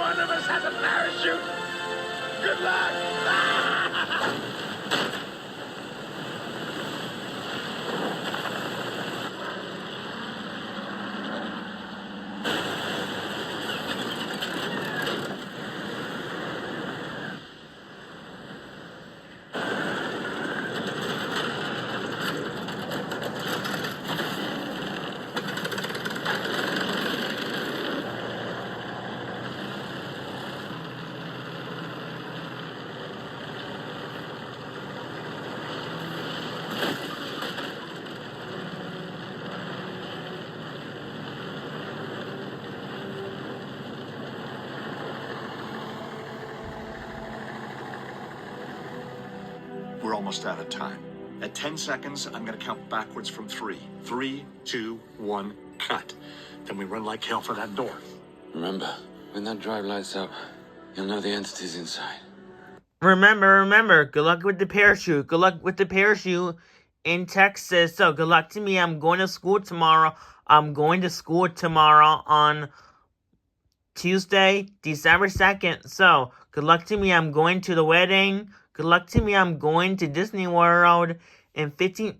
one of us has a parachute. Good luck. We're almost out of time. At 10 seconds, I'm going to count backwards from 3. 3, 2, 1, cut. Then we run like hell for that door. Remember, when that drive lights up, you'll know the entity's inside. Remember, good luck with the parachute. Good luck with the parachute in Texas. So, good luck to me. I'm going to school tomorrow. On Tuesday, December 2nd. So, good luck to me. I'm going to the wedding. Good luck to me. I'm going to Disney World in 3,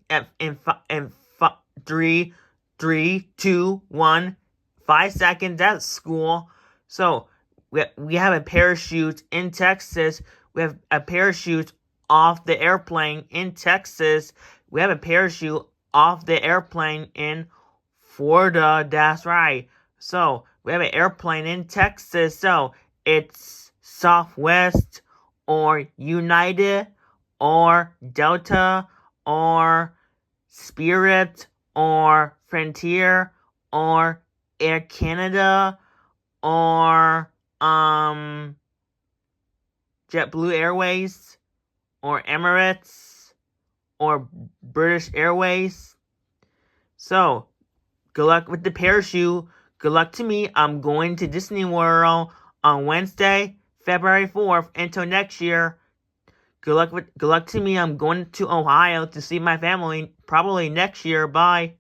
2, 1, 5 seconds at school. So, we have a parachute in Texas. We have a parachute off the airplane in Texas. We have a parachute off the airplane in Florida. That's right. So, we have an airplane in Texas. So, it's Southwest or United or Delta or Spirit or Frontier or Air Canada or JetBlue Airways or Emirates or British Airways. So, good luck with the parachute. Good luck to me. I'm going to Disney World on Wednesday, February 4th until next year. Good luck to me. I'm going to Ohio to see my family probably next year. Bye.